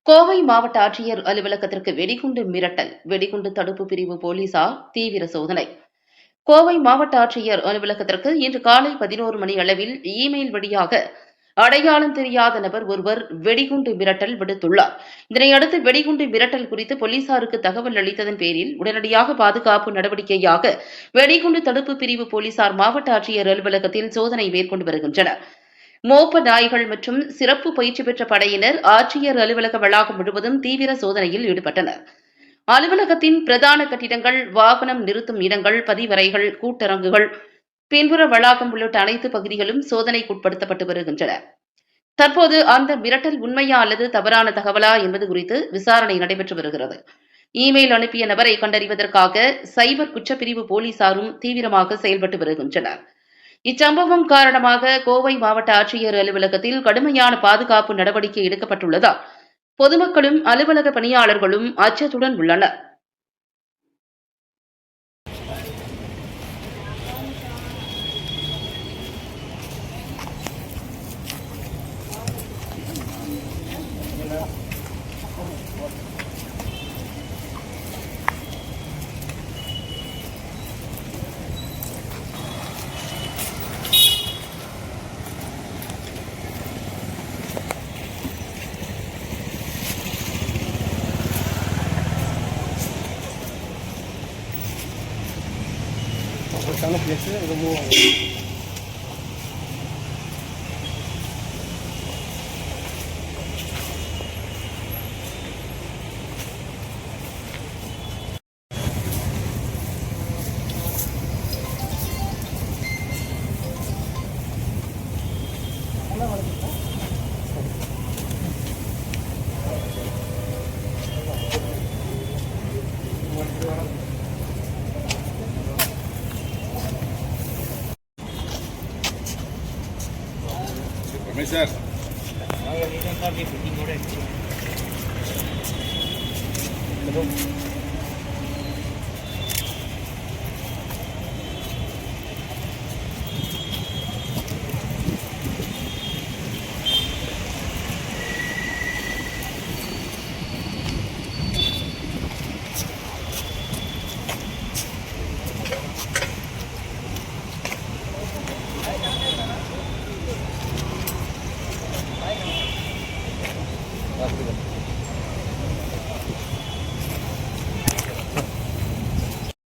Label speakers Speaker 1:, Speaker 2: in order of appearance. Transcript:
Speaker 1: கோவை மாவட்ட ஆட்சியர் அலுவலகத்திற்கு வெடிகுண்டு மிரட்டல். வெடிகுண்டு தடுப்பு பிரிவு போலீசார் தீவிர சோதனை. கோவை மாவட்ட ஆட்சியர் அலுவலகத்திற்கு இன்று காலை 11 மணி அளவில் இமெயில் வழியாக அடையாளம் தெரியாத நபர் ஒருவர் வெடிகுண்டு மிரட்டல் விடுத்துள்ளார். இதனையடுத்து வெடிகுண்டு மிரட்டல் குறித்து போலீசாருக்கு தகவல் அளித்ததன் பேரில் உடனடியாக பாதுகாப்பு நடவடிக்கையாக வெடிகுண்டு தடுப்பு பிரிவு போலீசார் மாவட்ட ஆட்சியர் அலுவலகத்தில் சோதனை மேற்கொண்டு வருகின்றனர். மோப்ப நாய்கள் மற்றும் சிறப்பு பயிற்சி பெற்ற படையினர் ஆட்சியர் அலுவலக வளாகம் முழுவதும் தீவிர சோதனையில் ஈடுபட்டனர். அலுவலகத்தின் பிரதான கட்டிடங்கள், வாகனம் நிறுத்தும் இடங்கள், பதிவறைகள், கூட்டரங்குகள், பின்புற வளாகம் உள்ளிட்ட அனைத்து பகுதிகளும் சோதனைக்குட்படுத்தப்பட்டு வருகின்றன. தற்போது அந்த மிரட்டல் உண்மையா அல்லது தவறான தகவலா என்பது குறித்து விசாரணை நடைபெற்று வருகிறது. இமெயில் அனுப்பிய நபரை கண்டறிவதற்காக சைபர் குற்றப்பிரிவு போலீசாரும் தீவிரமாக செயல்பட்டு வருகின்றனர். இச்சம்பவம் காரணமாக கோவை மாவட்ட ஆட்சியர் அலுவலகத்தில் கடுமையான பாதுகாப்பு நடவடிக்கை எடுக்கப்பட்டுள்ளதால் பொதுமக்களும் அலுவலக பணியாளர்களும் அச்சத்துடன் உள்ளனர்.
Speaker 2: Están los pies de como
Speaker 3: Sir.